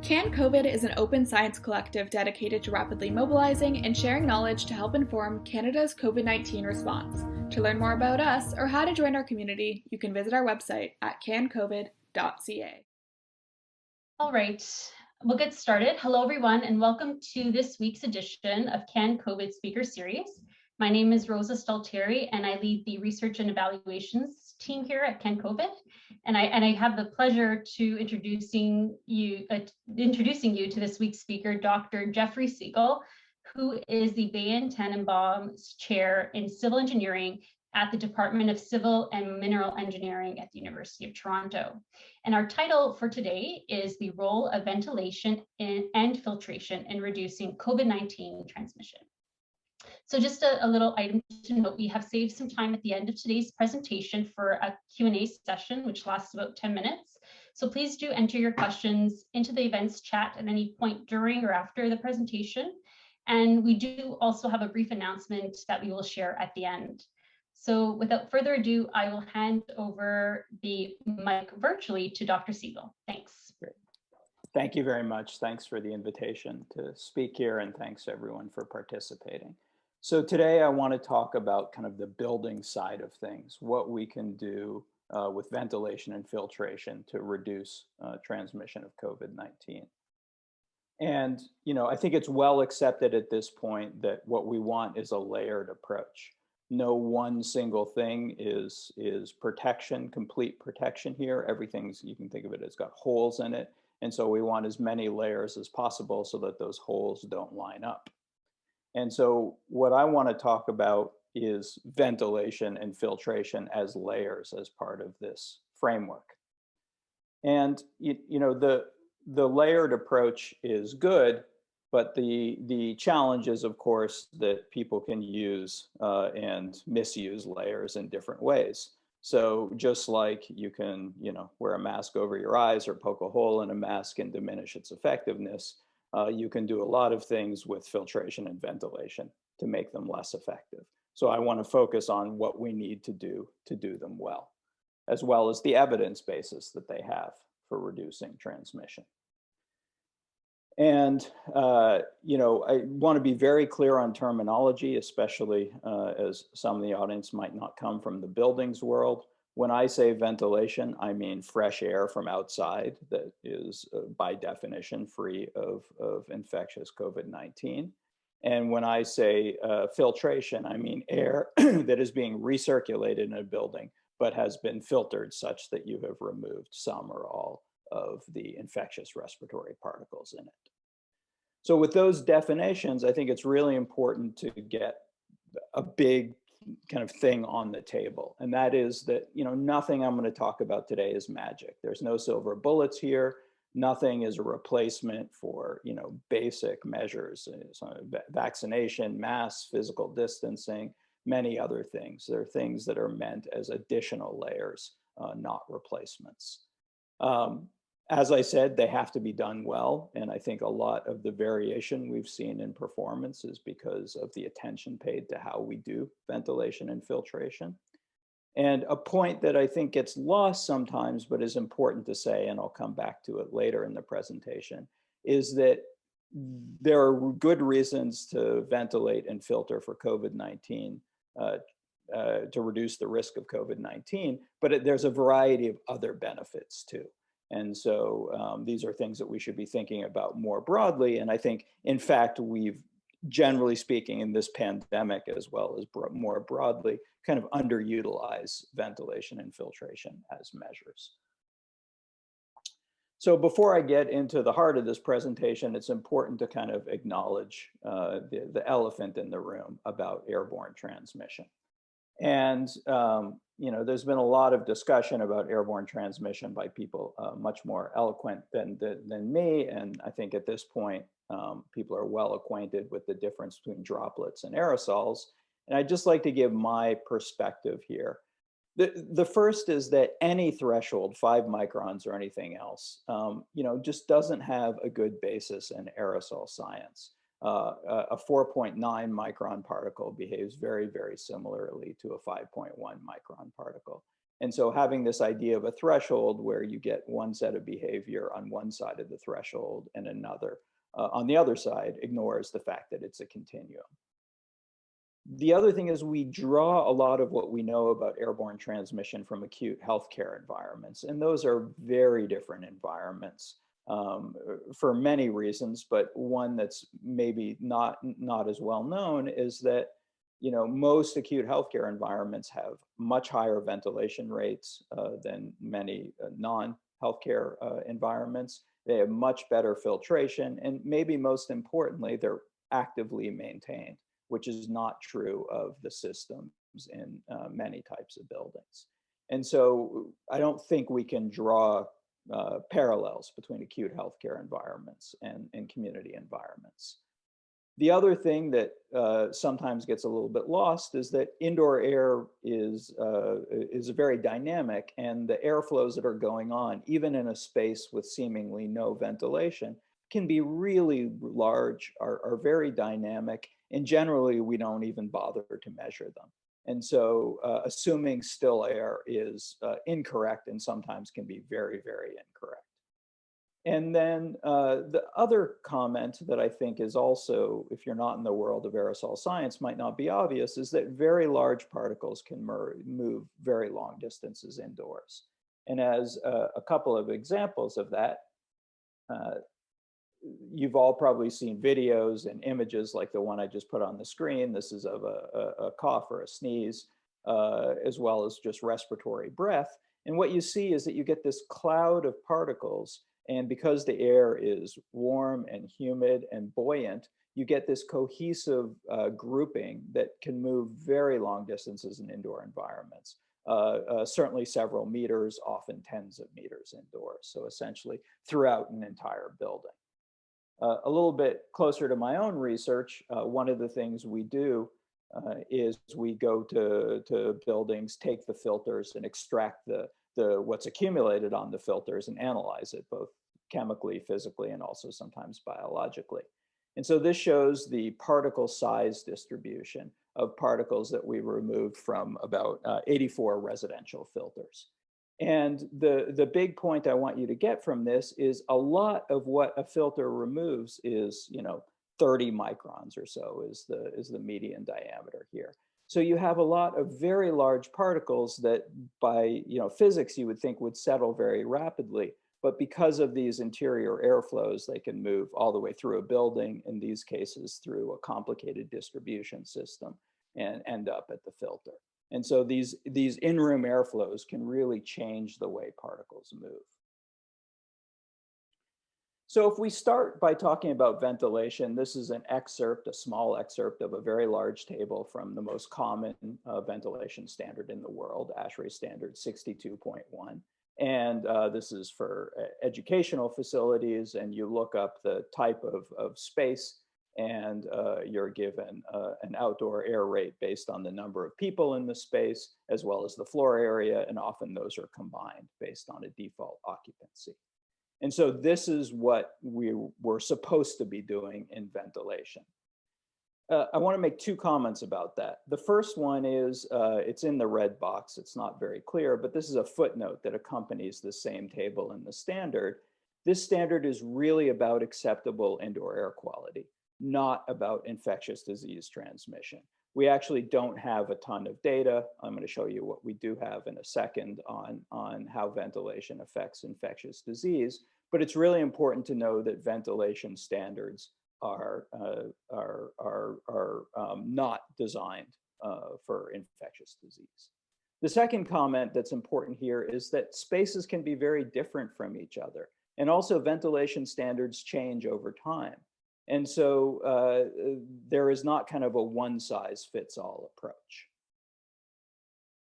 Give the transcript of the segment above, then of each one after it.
CanCOVID is an open science collective dedicated to rapidly mobilizing and sharing knowledge to help inform Canada's COVID-19 response. To learn more about us or how to join our community, you can visit our website at cancovid.ca. All right, we'll get started. Hello, everyone, and welcome to this week's edition of CanCOVID Speaker Series. My name is Rosa Stalteri, and I lead the Research and Evaluations team here at CanCOVID. And I have the pleasure to introducing you to this week's speaker, Dr. Jeffrey Siegel, who is the Bain Tannenbaum's Chair in Civil Engineering at the Department of Civil and Mineral Engineering at the University of Toronto. And our title for today is the role of ventilation and filtration in reducing COVID-19 transmission. So just a little item to note, we have saved some time at the end of today's presentation for a Q&A session, which lasts about 10 minutes. So please do enter your questions into the events chat at any point during or after the presentation. And we do also have a brief announcement that we will share at the end. So without further ado, I will hand over the mic virtually to Dr. Siegel. Thanks. Great. Thank you very much. Thanks for the invitation to speak here, and thanks everyone for participating. So today I want to talk about kind of the building side of things, what we can do with ventilation and filtration to reduce transmission of COVID-19. And, I think it's well accepted at this point that what we want is a layered approach. No one single thing is protection, complete protection here. Everything's, you can think of it as got holes in it. And so we want as many layers as possible so that those holes don't line up. And so what I want to talk about is ventilation and filtration as layers as part of this framework. And the layered approach is good, but the challenge is, of course, that people can use and misuse layers in different ways. So just like you can, wear a mask over your eyes or poke a hole in a mask and diminish its effectiveness, you can do a lot of things with filtration and ventilation to make them less effective. So I want to focus on what we need to do them well as the evidence basis that they have for reducing transmission. And, I want to be very clear on terminology, especially as some of the audience might not come from the buildings world. When I say ventilation, I mean fresh air from outside that is by definition free of infectious COVID-19. And when I say filtration, I mean air that is being recirculated in a building, but has been filtered such that you have removed some or all of the infectious respiratory particles in it. So with those definitions, I think it's really important to get a big kind of thing on the table. And that is that, nothing I'm going to talk about today is magic. There's no silver bullets here. Nothing is a replacement for, basic measures, vaccination, masks, physical distancing, many other things. There are things that are meant as additional layers, not replacements. As I said, they have to be done well. And I think a lot of the variation we've seen in performance is because of the attention paid to how we do ventilation and filtration. And a point that I think gets lost sometimes, but is important to say, and I'll come back to it later in the presentation, is that there are good reasons to ventilate and filter for COVID-19 to reduce the risk of COVID-19, but there's a variety of other benefits too. And so these are things that we should be thinking about more broadly. And I think, in fact, we've, generally speaking, in this pandemic, as well as more broadly, kind of underutilized ventilation and filtration as measures. So before I get into the heart of this presentation, it's important to kind of acknowledge the elephant in the room about airborne transmission. And, there's been a lot of discussion about airborne transmission by people much more eloquent than me. And I think at this point, people are well acquainted with the difference between droplets and aerosols. And I'd just like to give my perspective here. The first is that any threshold, 5 microns or anything else, just doesn't have a good basis in aerosol science. A 4.9 micron particle behaves very, very similarly to a 5.1 micron particle. And so having this idea of a threshold where you get one set of behavior on one side of the threshold and another on the other side ignores the fact that it's a continuum. The other thing is we draw a lot of what we know about airborne transmission from acute healthcare environments, and those are very different environments for many reasons, but one that's maybe not as well known is that most acute healthcare environments have much higher ventilation rates than many non-healthcare environments. They have much better filtration, and maybe most importantly, they're actively maintained, which is not true of the systems in many types of buildings. And so I don't think we can draw parallels between acute healthcare environments and community environments. The other thing that sometimes gets a little bit lost is that indoor air is very dynamic, and the airflows that are going on, even in a space with seemingly no ventilation, can be really large, are very dynamic, and generally we don't even bother to measure them. And so assuming still air is incorrect and sometimes can be very, very incorrect. And then the other comment that I think is also, if you're not in the world of aerosol science, might not be obvious, is that very large particles can move very long distances indoors. And as a couple of examples of that, you've all probably seen videos and images like the one I just put on the screen. This is of a cough or a sneeze, as well as just respiratory breath. And what you see is that you get this cloud of particles. And because the air is warm and humid and buoyant, you get this cohesive grouping that can move very long distances in indoor environments, certainly several meters, often tens of meters indoors. So essentially throughout an entire building. A little bit closer to my own research, one of the things we do is we go to buildings, take the filters and extract what's accumulated on the filters and analyze it both chemically, physically, and also sometimes biologically. And so this shows the particle size distribution of particles that we removed from about 84 residential filters. And the big point I want you to get from this is a lot of what a filter removes is 30 microns or so is the median diameter here. So you have a lot of very large particles that by physics you would think would settle very rapidly, but because of these interior airflows, they can move all the way through a building, in these cases through a complicated distribution system, and end up at the filter. And so these in-room airflows can really change the way particles move. So if we start by talking about ventilation, this is an excerpt, a small excerpt of a very large table from the most common ventilation standard in the world, ASHRAE standard 62.1. And this is for educational facilities, and you look up the type of space, and you're given an outdoor air rate based on the number of people in the space, as well as the floor area, and often those are combined based on a default occupancy. And so this is what we were supposed to be doing in ventilation. I want to make two comments about that. The first one is, it's in the red box, it's not very clear, but this is a footnote that accompanies the same table in the standard. This standard is really about acceptable indoor air quality, not about infectious disease transmission. We actually don't have a ton of data. I'm going to show you what we do have in a second on how ventilation affects infectious disease, but it's really important to know that ventilation standards are not designed for infectious disease. The second comment that's important here is that spaces can be very different from each other, and also ventilation standards change over time. And so there is not kind of a one-size-fits-all approach.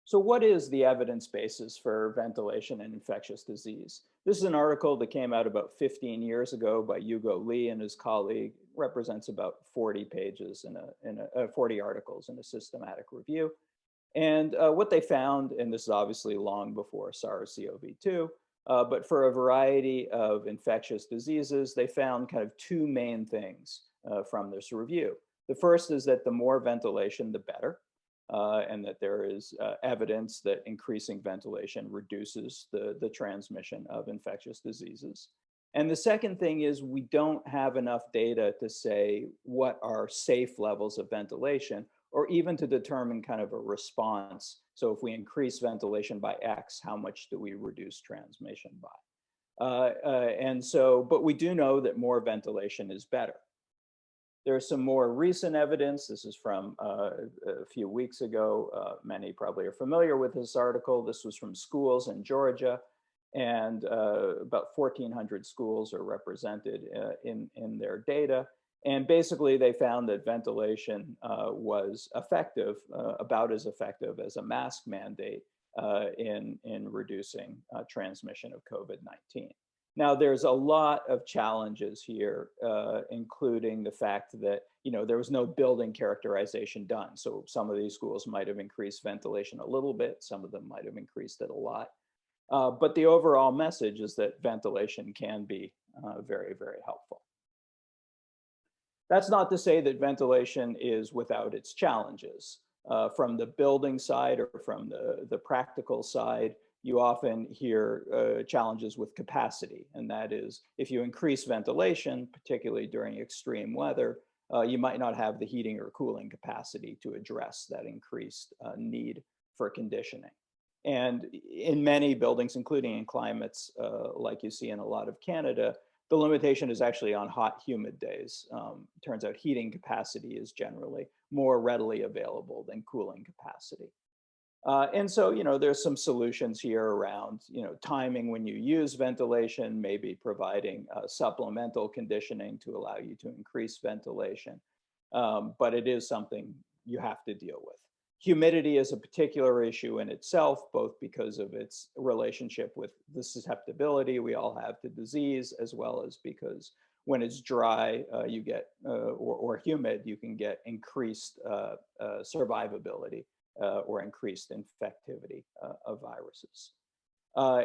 So what is the evidence basis for ventilation and infectious disease? This is an article that came out about 15 years ago by Hugo Lee and his colleague, represents about 40 pages in 40 articles in a systematic review. And what they found, and this is obviously long before SARS-CoV-2, but for a variety of infectious diseases, they found kind of two main things from this review. The first is that the more ventilation, the better. and that there is evidence that increasing ventilation reduces the transmission of infectious diseases. And the second thing is we don't have enough data to say what are safe levels of ventilation, or even to determine kind of a response. So if we increase ventilation by X, how much do we reduce transmission by? But we do know that more ventilation is better. There's some more recent evidence. This is from a few weeks ago. Many probably are familiar with this article. This was from schools in Georgia, and about 1,400 schools are represented in their data. And basically they found that ventilation was effective, about as effective as a mask mandate in reducing transmission of COVID-19. Now, there's a lot of challenges here, including the fact that, there was no building characterization done. So some of these schools might have increased ventilation a little bit, some of them might have increased it a lot. But the overall message is that ventilation can be very, very helpful. That's not to say that ventilation is without its challenges. From the building side or from the practical side, you often hear challenges with capacity. And that is, if you increase ventilation, particularly during extreme weather, you might not have the heating or cooling capacity to address that increased need for conditioning. And in many buildings, including in climates like you see in a lot of Canada, the limitation is actually on hot, humid days. Turns out heating capacity is generally more readily available than cooling capacity. And so, there's some solutions here around, timing when you use ventilation, maybe providing supplemental conditioning to allow you to increase ventilation. But it is something you have to deal with. Humidity is a particular issue in itself, both because of its relationship with the susceptibility we all have to disease, as well as because when it's dry, you get, or humid, you can get increased survivability or increased infectivity of viruses.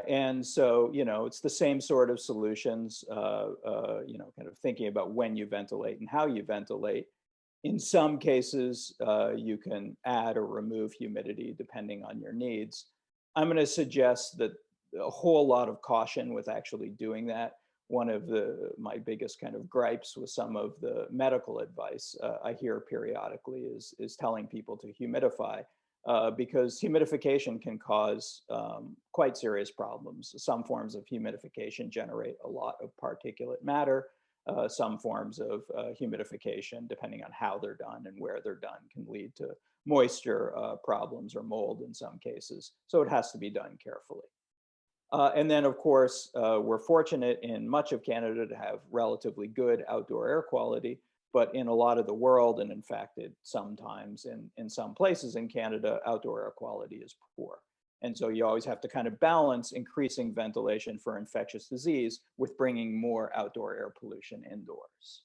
And so, it's the same sort of solutions, kind of thinking about when you ventilate and how you ventilate. In some cases, you can add or remove humidity depending on your needs. I'm going to suggest that a whole lot of caution with actually doing that. One of my biggest kind of gripes with some of the medical advice I hear periodically is telling people to humidify, because humidification can cause quite serious problems. Some forms of humidification generate a lot of particulate matter. Some forms of humidification, depending on how they're done and where they're done, can lead to moisture problems or mold in some cases. So it has to be done carefully. And then, of course, we're fortunate in much of Canada to have relatively good outdoor air quality, but in a lot of the world, and in fact, sometimes in some places in Canada, outdoor air quality is poor. And so you always have to kind of balance increasing ventilation for infectious disease with bringing more outdoor air pollution indoors.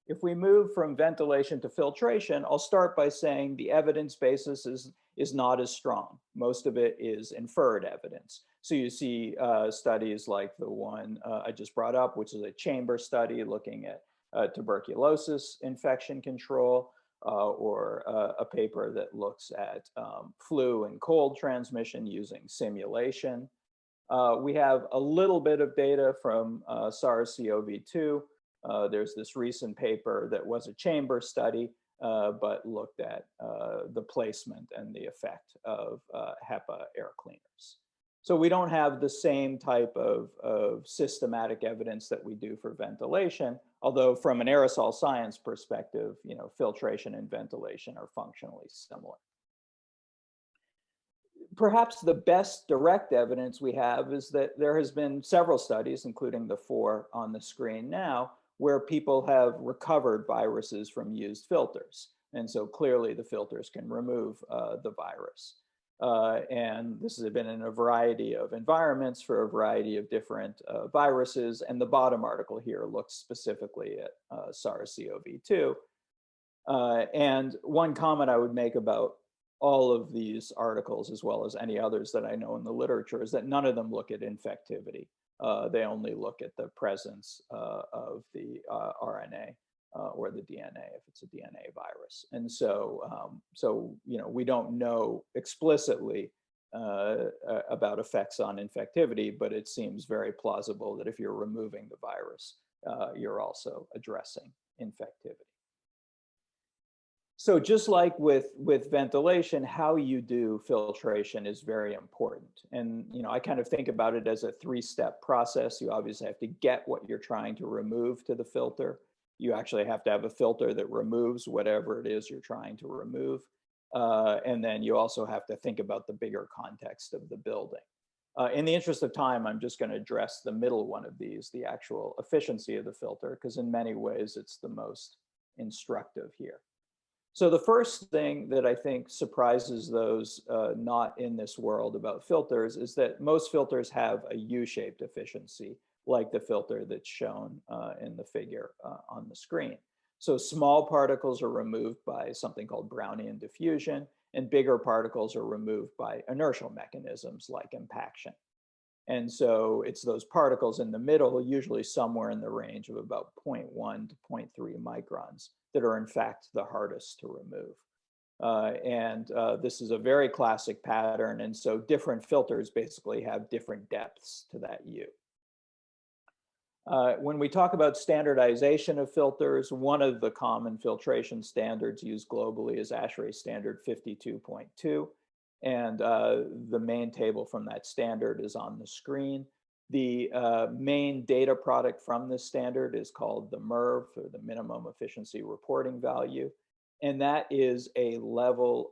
If we move from ventilation to filtration, I'll start by saying the evidence basis is not as strong. Most of it is inferred evidence. So you see studies like the one I just brought up, which is a chamber study looking at tuberculosis infection control, or a paper that looks at flu and cold transmission using simulation. We have a little bit of data from SARS-CoV-2. There's this recent paper that was a chamber study, but looked at the placement and the effect of HEPA air cleaners. So we don't have the same type of systematic evidence that we do for ventilation, although from an aerosol science perspective, filtration and ventilation are functionally similar. Perhaps the best direct evidence we have is that there has been several studies, including the 4 on the screen now, where people have recovered viruses from used filters. And so clearly the filters can remove the virus. And this has been in a variety of environments for a variety of different viruses. And the bottom article here looks specifically at SARS-CoV-2. And one comment I would make about all of these articles, as well as any others that I know in the literature, is that none of them look at infectivity. They only look at the presence of the RNA or the DNA if it's a DNA virus. And so, we don't know explicitly about effects on infectivity, but it seems very plausible that if you're removing the virus, you're also addressing infectivity. So just like with ventilation, how you do filtration is very important. And I kind of think about it as a three-step process. You obviously have to get what you're trying to remove to the filter. You actually have to have a filter that removes whatever it is you're trying to remove. And then you also have to think about the bigger context of the building. In the interest of time, I'm just going to address the middle one of these, the actual efficiency of the filter, because in many ways it's the most instructive here. So the first thing that I think surprises those not in this world about filters is that most filters have a U-shaped efficiency, like the filter that's shown in the figure on the screen. So small particles are removed by something called Brownian diffusion, and bigger particles are removed by inertial mechanisms like impaction. And so it's those particles in the middle, usually somewhere in the range of about 0.1 to 0.3 microns, that are in fact the hardest to remove. This is a very classic pattern. And so different filters basically have different depths to that U. When we talk about standardization of filters, one of the common filtration standards used globally is ASHRAE standard 52.2. And the main table from that standard is on the screen. The main data product from this standard is called the MERV, or the minimum efficiency reporting value. And that is a level,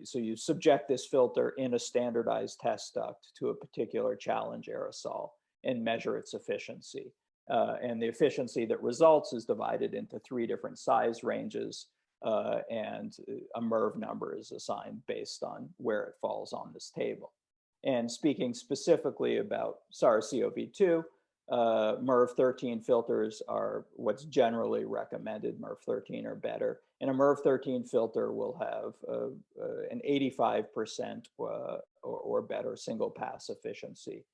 so you subject this filter in a standardized test duct to a particular challenge aerosol and measure its efficiency. And the efficiency that results is divided into 3 different size ranges. And a MERV number is assigned based on where it falls on this table. And speaking specifically about SARS-CoV-2, MERV 13 filters are what's generally recommended. MERV 13 or better. And a MERV 13 filter will have an 85% or better single pass efficiency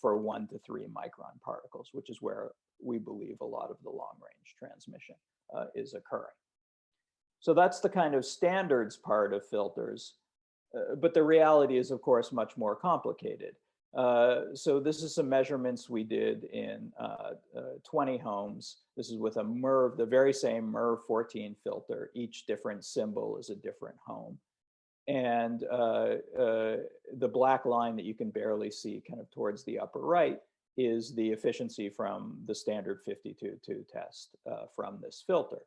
for 1 to 3 micron particles, which is where we believe a lot of the long range transmission is occurring. So that's the kind of standards part of filters. But the reality is, of course, much more complicated. So this is some measurements we did in 20 homes. This is with a MERV, the very same MERV 14 filter. Each different symbol is a different home. And the black line that you can barely see kind of towards the upper right is the efficiency from the standard 52.2 test from this filter.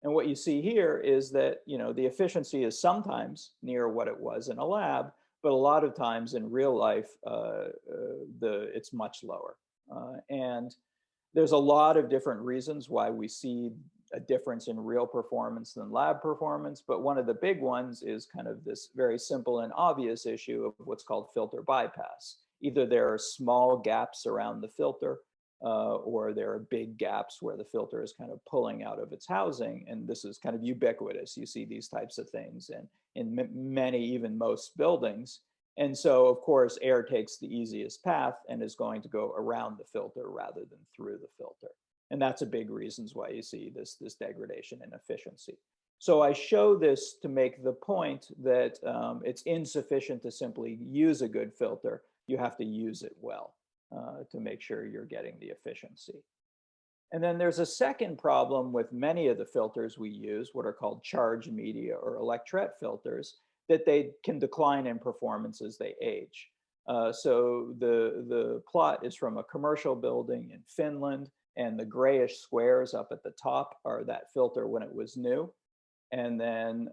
And what you see here is that, the efficiency is sometimes near what it was in a lab, but a lot of times in real life, it's much lower. And there's a lot of different reasons why we see a difference in real performance than lab performance. But one of the big ones is kind of this very simple and obvious issue of what's called filter bypass. Either there are small gaps around the filter, or there are big gaps where the filter is kind of pulling out of its housing. And this is kind of ubiquitous. You see these types of things in many, even most buildings. And so, of course, air takes the easiest path and is going to go around the filter rather than through the filter. And that's a big reason why you see this degradation in efficiency. So I show this to make the point that it's insufficient to simply use a good filter. You have to use it well to make sure you're getting the efficiency. And then there's a second problem with many of the filters we use, what are called charge media or electret filters, that they can decline in performance as they age. So the plot is from a commercial building in Finland, and the grayish squares up at the top are that filter when it was new. And then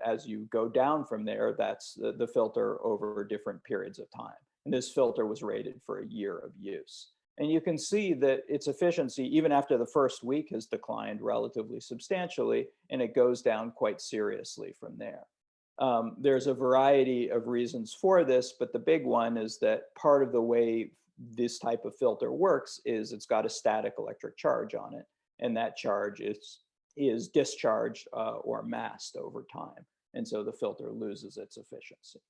as you go down from there, that's the filter over different periods of time. And this filter was rated for a year of use. And you can see that its efficiency, even after the first week, has declined relatively substantially, and it goes down quite seriously from there. There's a variety of reasons for this, but the big one is that part of the way this type of filter works is it's got a static electric charge on it, and that charge is discharged or massed over time. And so the filter loses its efficiency.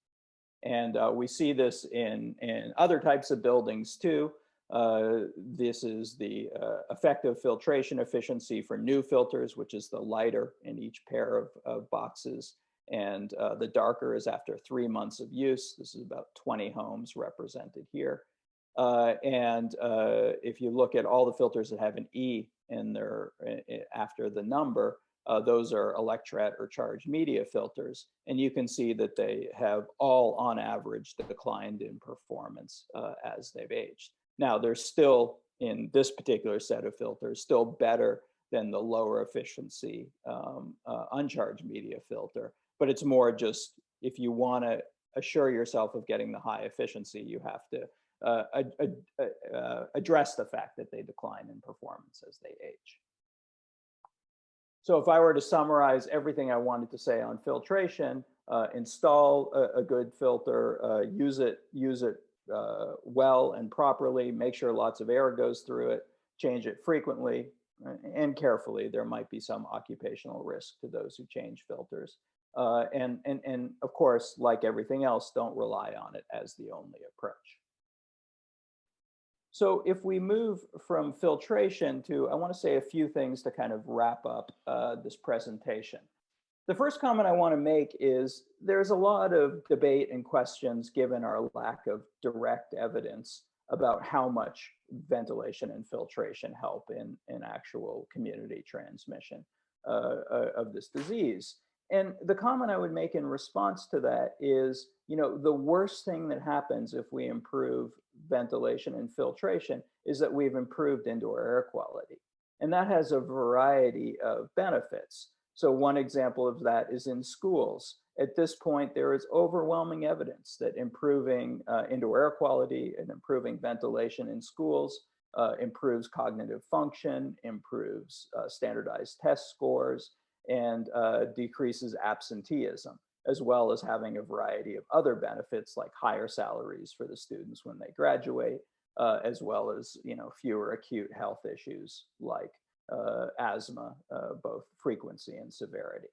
And we see this in other types of buildings too. This is the effective filtration efficiency for new filters, which is the lighter in each pair of boxes. And the darker is after 3 months of use. This is about 20 homes represented here. If you look at all the filters that have an E in their after the number, those are electret or charged media filters. And you can see that they have all on average declined in performance as they've aged. Now, they're still, in this particular set of filters, still better than the lower efficiency uncharged media filter. But it's more just, if you want to assure yourself of getting the high efficiency, you have to address the fact that they decline in performance as they age. So if I were to summarize everything I wanted to say on filtration, install a good filter, use it well and properly, make sure lots of air goes through it, change it frequently and carefully. There might be some occupational risk to those who change filters. And of course, like everything else, don't rely on it as the only approach. So if we move from filtration to, I want to say a few things to kind of wrap up this presentation. The first comment I want to make is there's a lot of debate and questions given our lack of direct evidence about how much ventilation and filtration help in actual community transmission of this disease. And the comment I would make in response to that is, the worst thing that happens if we improve ventilation and filtration is that we've improved indoor air quality. And that has a variety of benefits. So one example of that is in schools. At this point, there is overwhelming evidence that improving indoor air quality and improving ventilation in schools improves cognitive function, improves standardized test scores, and decreases absenteeism, as well as having a variety of other benefits like higher salaries for the students when they graduate, as well as fewer acute health issues like asthma, both frequency and severity.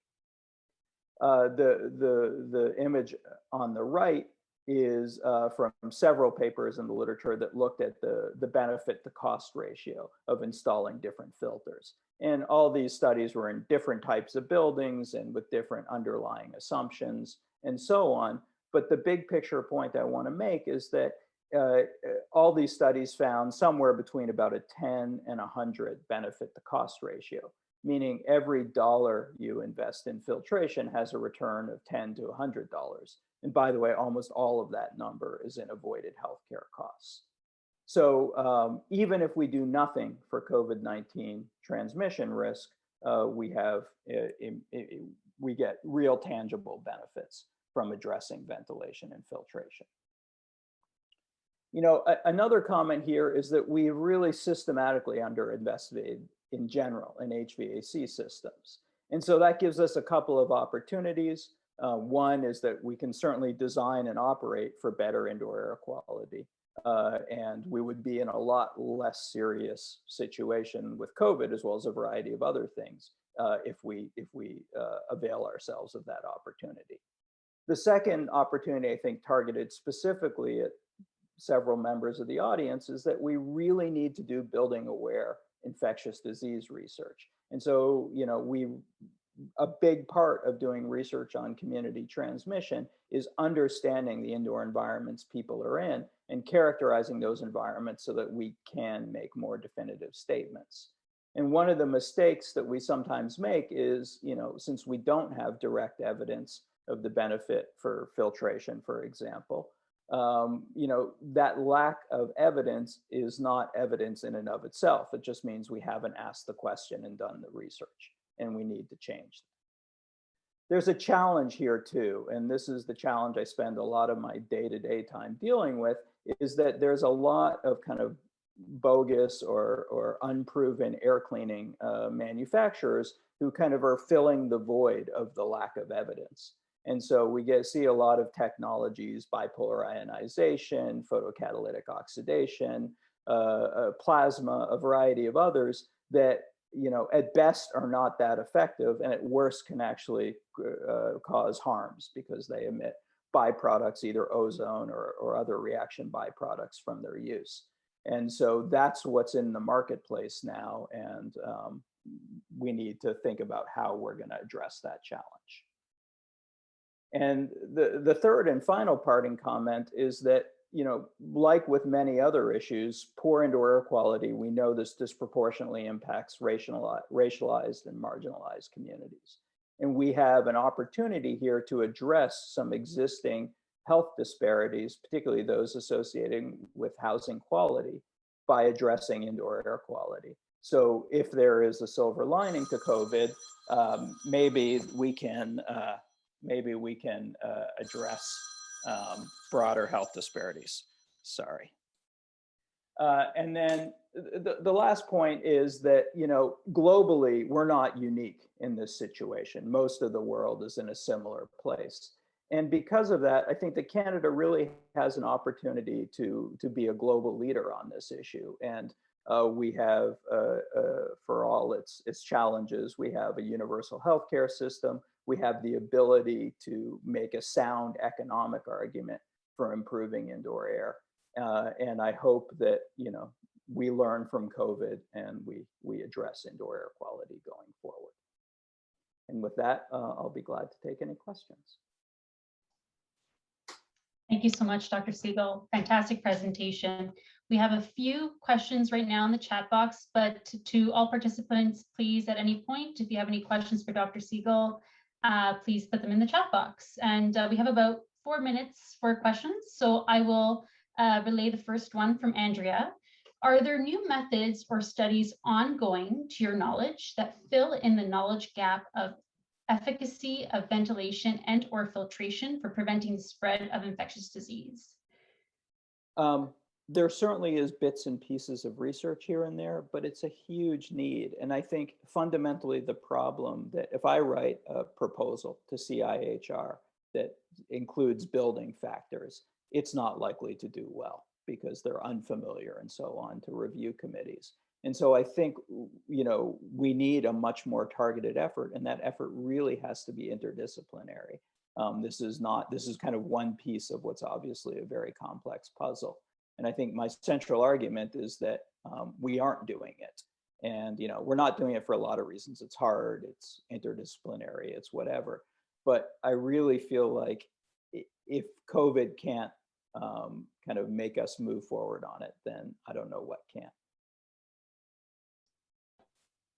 The image on the right is from several papers in the literature that looked at the benefit to cost ratio of installing different filters. And all these studies were in different types of buildings and with different underlying assumptions and so on. But the big picture point I want to make is that all these studies found somewhere between about a 10 and 100 benefit to cost ratio, meaning every dollar you invest in filtration has a return of $10 to $100. And by the way, almost all of that number is in avoided healthcare costs. So even if we do nothing for COVID-19 transmission risk, we get real tangible benefits from addressing ventilation and filtration. Another comment here is that we really systematically underinvested in general in HVAC systems. And so that gives us a couple of opportunities. One is that we can certainly design and operate for better indoor air quality. And we would be in a lot less serious situation with COVID, as well as a variety of other things, if we avail ourselves of that opportunity. The second opportunity, I think, targeted specifically at several members of the audience, is that we really need to do building aware infectious disease research. And so, a big part of doing research on community transmission is understanding the indoor environments people are in and characterizing those environments so that we can make more definitive statements. And one of the mistakes that we sometimes make is, since we don't have direct evidence of the benefit for filtration, for example, that lack of evidence is not evidence in and of itself. It just means we haven't asked the question and done the research, and we need to change. There's a challenge here too, and this is the challenge I spend a lot of my day-to-day time dealing with, is that there's a lot of kind of bogus or unproven air cleaning manufacturers who kind of are filling the void of the lack of evidence. And so we see a lot of technologies, bipolar ionization, photocatalytic oxidation, plasma, a variety of others that, at best are not that effective, and at worst can actually cause harms because they emit byproducts, either ozone or other reaction byproducts from their use. And so that's what's in the marketplace now. And we need to think about how we're going to address that challenge. And the third and final parting comment is that, like with many other issues, poor indoor air quality, we know this disproportionately impacts racialized and marginalized communities. And we have an opportunity here to address some existing health disparities, particularly those associated with housing quality, by addressing indoor air quality. So if there is a silver lining to COVID, maybe we can address broader health disparities. Sorry. And then the last point is that, globally, we're not unique in this situation. Most of the world is in a similar place. And because of that, I think that Canada really has an opportunity to be a global leader on this issue. And we have, for all its challenges, we have a universal healthcare system. We have the ability to make a sound economic argument for improving indoor air. And I hope that, we learn from COVID and we address indoor air quality going forward. And with that, I'll be glad to take any questions. Thank you so much, Dr. Siegel. Fantastic presentation. We have a few questions right now in the chat box, but to all participants, please, at any point, if you have any questions for Dr. Siegel, please put them in the chat box. And we have about 4 minutes for questions. So I will relay the first one from Andrea. Are there new methods or studies ongoing, to your knowledge, that fill in the knowledge gap of efficacy of ventilation and or filtration for preventing the spread of infectious disease? There certainly is bits and pieces of research here and there, but it's a huge need. And I think fundamentally the problem that if I write a proposal to CIHR that includes building factors, it's not likely to do well because they're unfamiliar and so on to review committees. And so I think, we need a much more targeted effort, and that effort really has to be interdisciplinary. This is kind of one piece of what's obviously a very complex puzzle. And I think my central argument is that we aren't doing it. And, we're not doing it for a lot of reasons. It's hard, it's interdisciplinary, it's whatever. But I really feel like if COVID can't kind of make us move forward on it, then I don't know what can.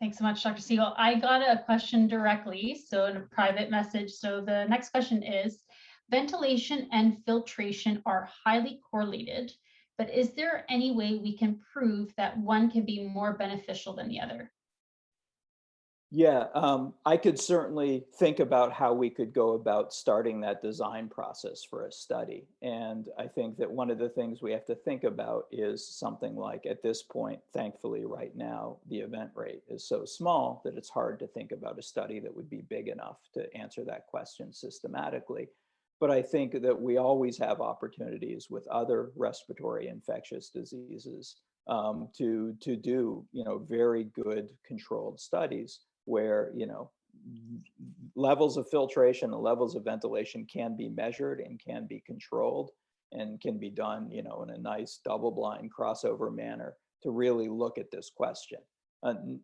Thanks so much, Dr. Siegel. I got a question directly, so in a private message. So the next question is, ventilation and filtration are highly correlated, but is there any way we can prove that one can be more beneficial than the other? Yeah, I could certainly think about how we could go about starting that design process for a study. And I think that one of the things we have to think about is something like, at this point, thankfully right now, the event rate is so small that it's hard to think about a study that would be big enough to answer that question systematically. But I think that we always have opportunities with other respiratory infectious diseases to do, very good controlled studies where, levels of filtration and levels of ventilation can be measured and can be controlled and can be done, in a nice double-blind crossover manner to really look at this question.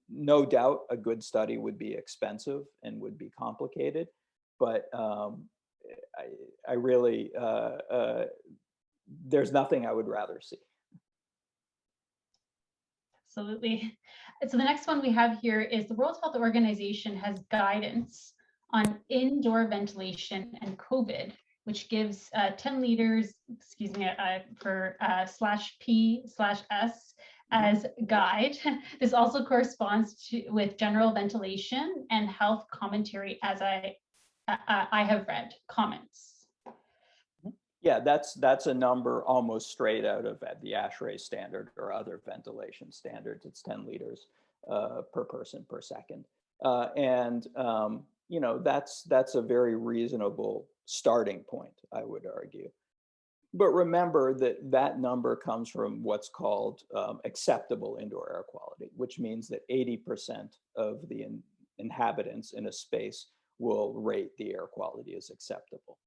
No doubt a good study would be expensive and would be complicated, but I really, there's nothing I would rather see. Absolutely. So the next one we have here is the World Health Organization has guidance on indoor ventilation and COVID, which gives 10 liters, for /P/S as guide. This also corresponds with general ventilation and health commentary, as I have read comments. Yeah, that's a number almost straight out of the ASHRAE standard or other ventilation standards. It's 10 liters per person per second. That's a very reasonable starting point, I would argue. But remember that number comes from what's called acceptable indoor air quality, which means that 80% of the inhabitants in a space will rate the air quality as acceptable.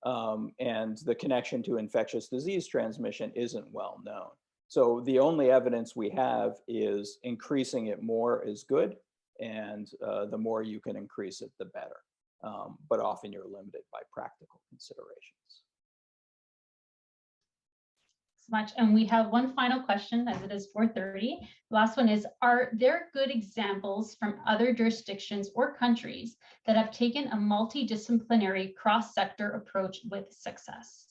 And the connection to infectious disease transmission isn't well known. So the only evidence we have is increasing it more is good, and the more you can increase it, the better. But often you're limited by practical considerations. Much. And we have one final question as it is 4:30. The last one is, are there good examples from other jurisdictions or countries that have taken a multidisciplinary cross-sector approach with success?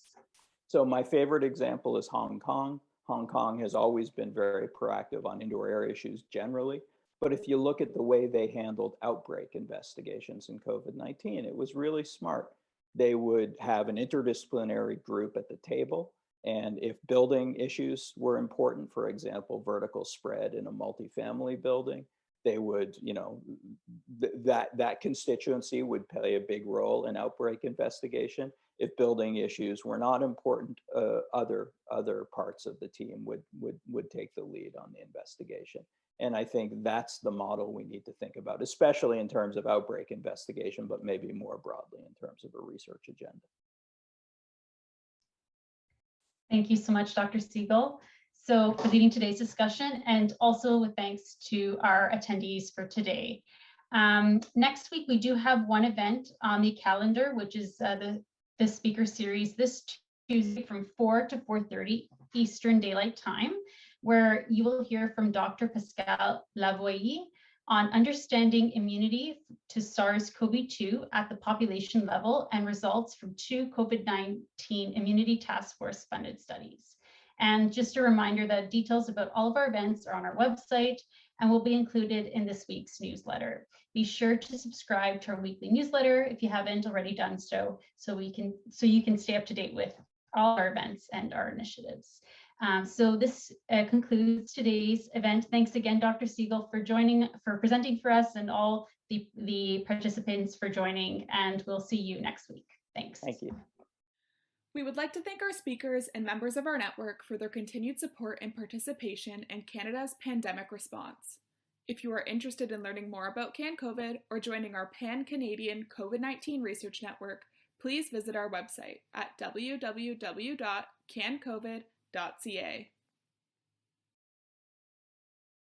So my favorite example is Hong Kong. Hong Kong has always been very proactive on indoor air issues generally. But if you look at the way they handled outbreak investigations in COVID-19, it was really smart. They would have an interdisciplinary group at the table. And if building issues were important, for example, vertical spread in a multifamily building, they would, that constituency would play a big role in outbreak investigation. If building issues were not important, other parts of the team would take the lead on the investigation. And I think that's the model we need to think about, especially in terms of outbreak investigation, but maybe more broadly in terms of a research agenda. Thank you so much, Dr. Siegel, for leading today's discussion, and also with thanks to our attendees for today. Next week, we do have one event on the calendar, which is the speaker series this Tuesday from 4 to 4:30 Eastern Daylight Time, where you will hear from Dr. Pascal Lavoie on understanding immunity to SARS-CoV-2 at the population level and results from 2 COVID-19 Immunity Task Force funded studies. And just a reminder that details about all of our events are on our website and will be included in this week's newsletter. Be sure to subscribe to our weekly newsletter if you haven't already done so, so you can stay up to date with all our events and our initiatives. So this concludes today's event. Thanks again, Dr. Siegel, for presenting for us, and all the participants for joining, and we'll see you next week. Thanks. Thank you. We would like to thank our speakers and members of our network for their continued support and participation in Canada's pandemic response. If you are interested in learning more about CanCOVID or joining our Pan-Canadian COVID-19 Research Network, please visit our website at www.cancovid.ca.